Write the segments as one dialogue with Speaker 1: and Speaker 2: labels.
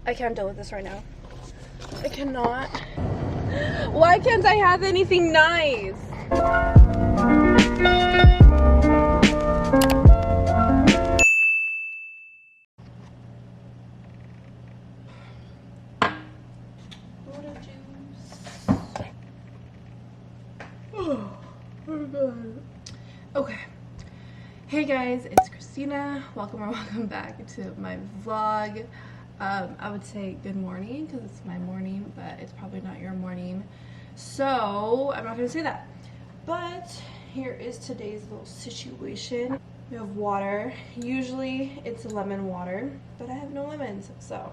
Speaker 1: I can't deal with this right now. I cannot. Why can't I have anything nice? Buddha juice. Oh my god. Okay. Hey guys, it's Christina. Welcome or welcome back to my vlog. I would say good morning because it's my morning, but it's probably not your morning. So I'm not going to say that. But here is today's little situation. We have water. Usually it's lemon water, but I have no lemons. So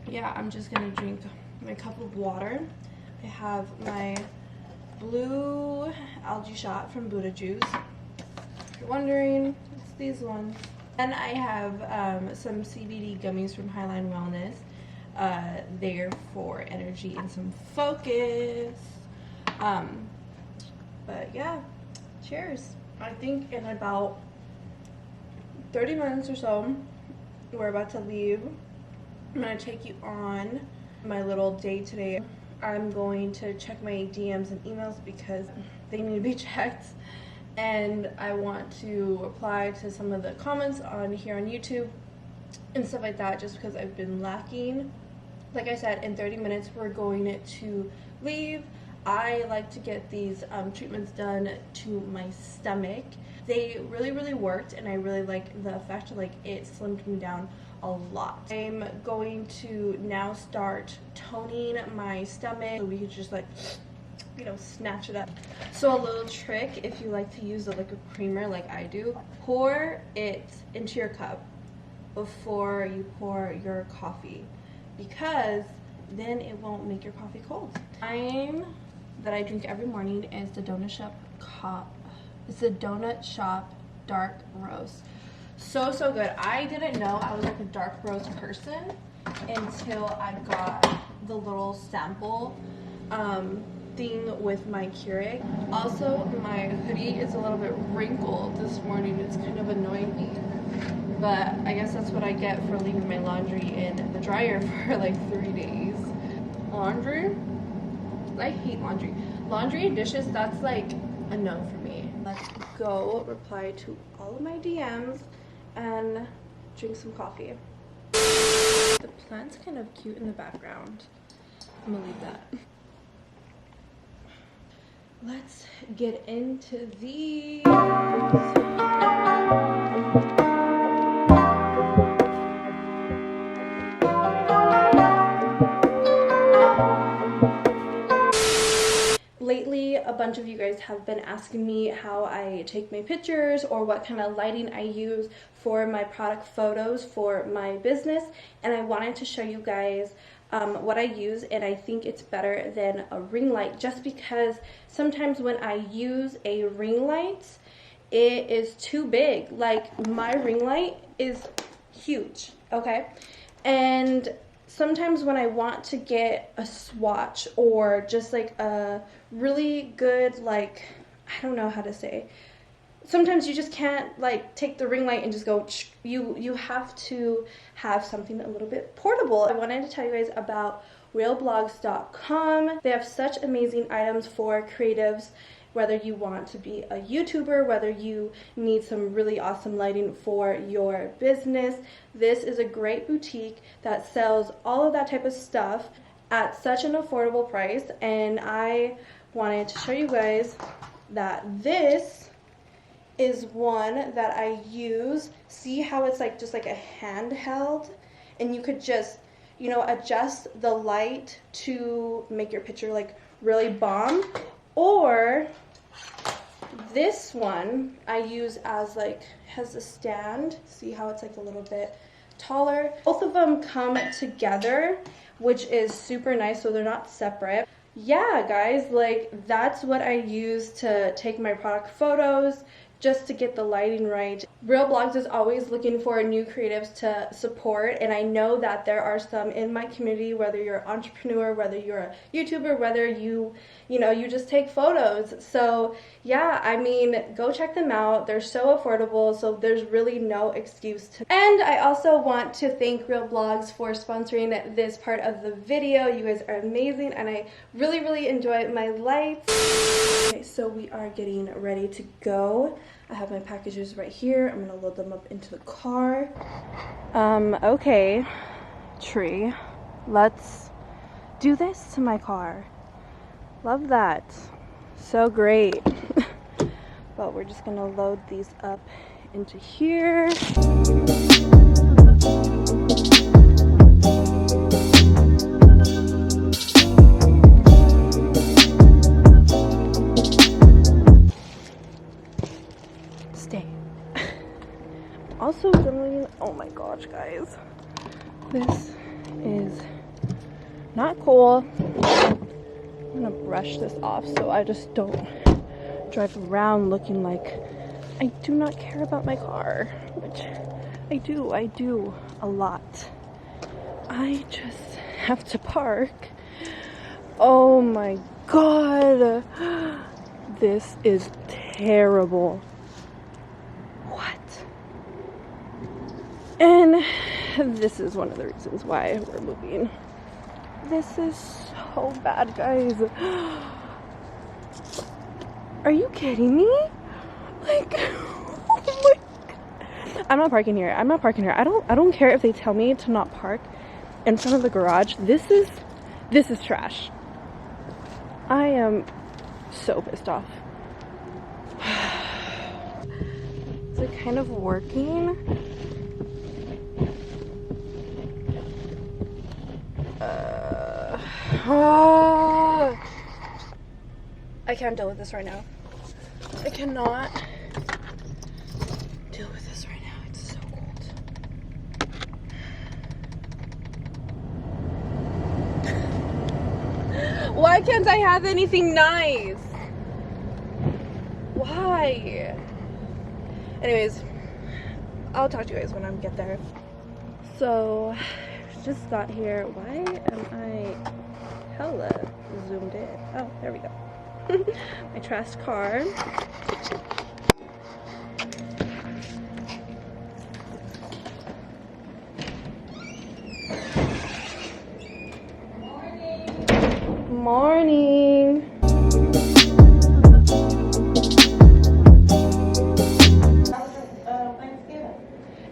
Speaker 1: yeah, I'm just going to drink my cup of water. I have my blue algae shot from Buddha Juice. If you're wondering, it's these ones. And I have some CBD gummies from Highline Wellness. They're for energy and some focus. But yeah, cheers. I think in about 30 minutes or so, we're about to leave. I'm going to take you on my little day today. I'm going to check my DMs and emails because they need to be checked. And I want to reply to some of the comments on here on YouTube and stuff like that, just because I've been lacking. Like I said, in 30 minutes we're going to leave. I like to get these treatments done to my stomach. They really worked, and I really like the effect. Like, it slimmed me down a lot. I'm going to now start toning my stomach so we can just like, you know, snatch it up. So a little trick, if you like to use a liquid creamer like I do, pour it into your cup before you pour your coffee, because then it won't make your coffee cold. Time that I drink every morning is the Donut Shop dark roast. So good. I didn't know I was like a dark roast person until I got the little sample thing with my Keurig. Also, my hoodie is a little bit wrinkled this morning. It's kind of annoying me, but I guess that's what I get for leaving my laundry in the dryer for like 3 days. Laundry? I hate laundry. Laundry and dishes, that's like a no for me. Let's go reply to all of my DMs and drink some coffee. The plant's kind of cute in the background. I'm gonna leave that. Let's get into these. Lately, a bunch of you guys have been asking me how I take my pictures or what kind of lighting I use for my product photos for my business, and I wanted to show you guys what I use, and I think it's better than a ring light, just because sometimes when I use a ring light, it is too big. Like, my ring light is huge, okay? And sometimes when I want to get a swatch or just like a really good, like, I don't know how to say, sometimes you just can't like take the ring light and just go, you have to have something a little bit portable. I wanted to tell you guys about realblogs.com. They have such amazing items for creatives, whether you want to be a YouTuber, whether you need some really awesome lighting for your business. This is a great boutique that sells all of that type of stuff at such an affordable price, and I wanted to show you guys that this is one that I use. See how it's like just like a handheld, and you could just, you know, adjust the light to make your picture like really bomb. Or this one I use as like, has a stand. See how it's like a little bit taller. Both of them come together, which is super nice, so they're not separate. Yeah, guys, like, that's what I use to take my product photos, just to get the lighting right. Real Blogs is always looking for new creatives to support, and I know that there are some in my community, whether you're an entrepreneur, whether you're a YouTuber, whether you just take photos. So yeah, I mean, go check them out. They're so affordable, so there's really no excuse to. And I also want to thank Real Blogs for sponsoring this part of the video. You guys are amazing, and I really enjoy my lights. Okay, so we are getting ready to go. I have my packages right here. I'm gonna load them up into the car. Okay, tree, let's do this to my car. Love that, so great. But we're just gonna load these up into here. Also going, oh my gosh guys, this is not cool. I'm gonna brush this off so I just don't drive around looking like I do not care about my car, which I do a lot. I just have to park. Oh my god, this is terrible. And this is one of the reasons why we're moving. This is so bad, guys. Are you kidding me? Like, oh my god. I'm not parking here. I'm not parking here. I don't care if they tell me to not park in front of the garage. This is trash. I am so pissed off. Is it kind of working? I can't deal with this right now. I cannot deal with this right now. It's so cold. Why can't I have anything nice? Why? Anyways, I'll talk to you guys when I get there. So, just got here. Why am I hella zoomed in? Oh, there we go. My trashed car. Morning.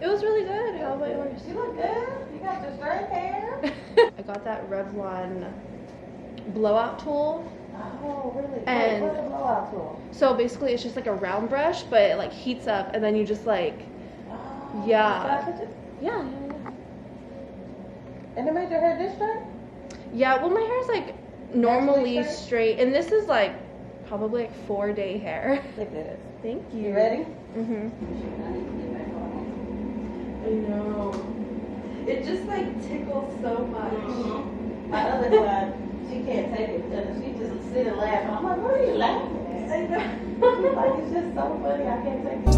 Speaker 1: It was really good. How about yours?
Speaker 2: You look good. You got the straight hair.
Speaker 1: I got that Revlon blowout tool.
Speaker 2: Oh, really?
Speaker 1: And
Speaker 2: what's a blowout tool?
Speaker 1: So basically it's just like a round brush, but it like heats up and then you just like,
Speaker 2: Oh,
Speaker 1: yeah. Yeah.
Speaker 2: And it made your hair this straight?
Speaker 1: Yeah, well my hair is like normally
Speaker 2: Naturally
Speaker 1: straight, and this is like probably like 4-day hair.
Speaker 2: Look at it.
Speaker 1: Thank you.
Speaker 2: You ready?
Speaker 1: Mm-hmm. I know. It just like tickles so much.
Speaker 2: My other one, she can't take it because she just sit and laugh. I'm like, what are you laughing at?
Speaker 1: I know.
Speaker 2: Like, it's just so funny. I can't take it.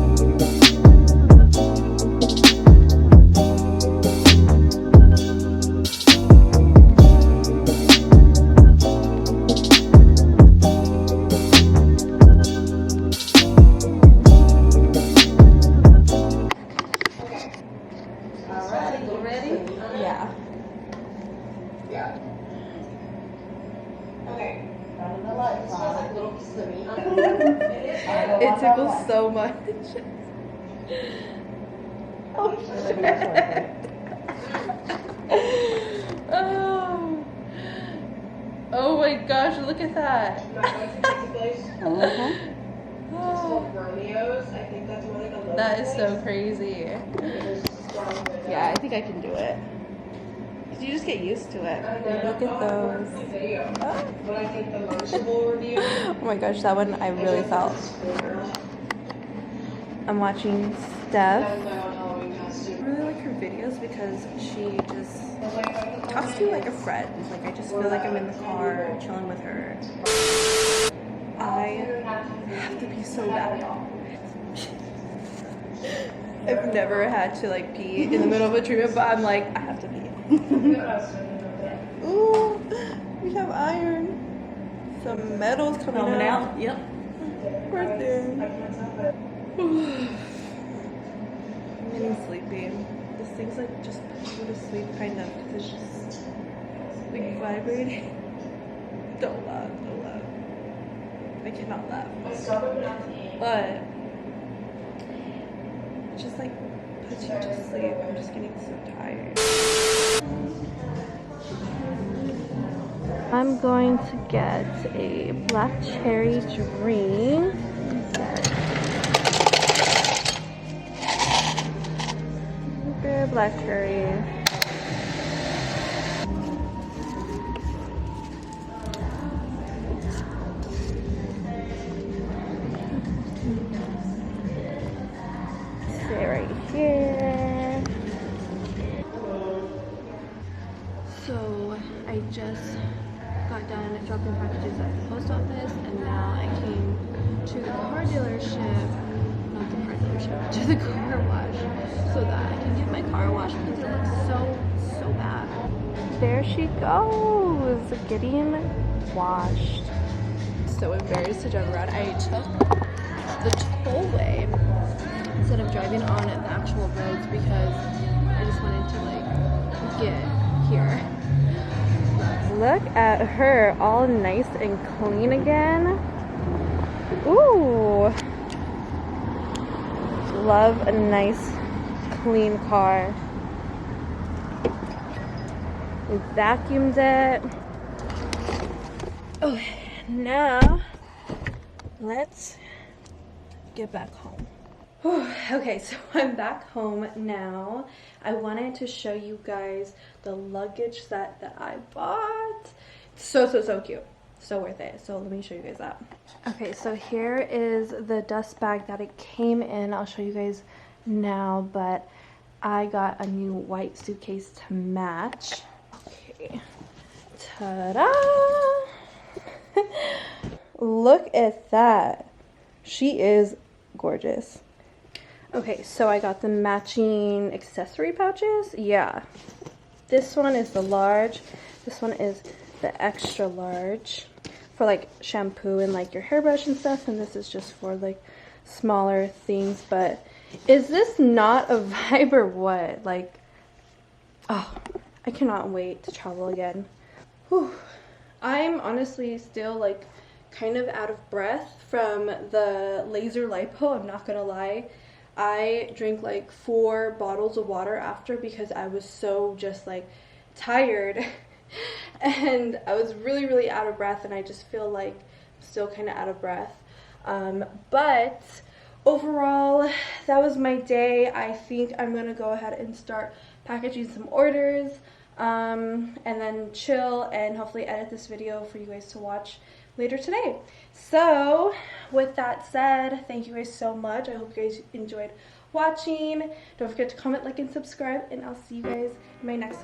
Speaker 1: It tickles so much. Oh shit. Oh my gosh, look at that. That is so crazy. Yeah, I think I can do it. You just get used to it. Look at those. Oh my gosh, that one I really felt. I'm watching Steph. I really like her videos because she just talks to you like a friend. Like, I just feel like I'm in the car chilling with her. I have to be so bad. I've never had to like pee in the middle of a treatment, but I'm like, I have to pee. Ooh, we have iron. Some metals coming out.
Speaker 2: Yep.
Speaker 1: Right there. I'm getting sleepy. This thing's like just put you to sleep kind of, because it's just like vibrating. Don't laugh, don't laugh. I cannot laugh. But it just like puts you to sleep. I'm just getting so tired. I'm going to get a black cherry drink. Black cherry. Sit right here. So I just got done dropping packages at the post office, and now I came to the car dealership, not the car dealership, to the car wash, so that I can get my car washed because it looks so bad. There she goes, getting washed. So embarrassed to drive around. I took the tollway instead of driving on the actual roads because I just wanted to like get here. Look at her, all nice and clean again. Ooh. Love a nice, clean car. We vacuumed it. Okay, now let's get back home. Okay, so I'm back home now. I wanted to show you guys the luggage set that I bought. So cute. So worth it. So let me show you guys that. Okay, so here is the dust bag that it came in. I'll show you guys now, but I got a new white suitcase to match. Okay. Ta-da! Look at that. She is gorgeous. Okay, so I got the matching accessory pouches. Yeah. This one is the large. This one is the extra large for like shampoo and like your hairbrush and stuff. And this is just for like smaller things. But is this not a vibe or what? Like, oh, I cannot wait to travel again. Whew. I'm honestly still like kind of out of breath from the laser lipo, I'm not gonna lie. I drank like 4 bottles of water after because I was so just like tired and I was really out of breath, and I just feel like I'm still kind of out of breath. But overall, that was my day. I think I'm gonna go ahead and start packaging some orders and then chill and hopefully edit this video for you guys to watch later today. So with that said, thank you guys so much. I hope you guys enjoyed watching. Don't forget to comment, like, and subscribe, and I'll see you guys in my next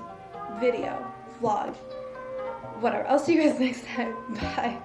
Speaker 1: video, vlog, whatever. I'll see you guys next time. Bye.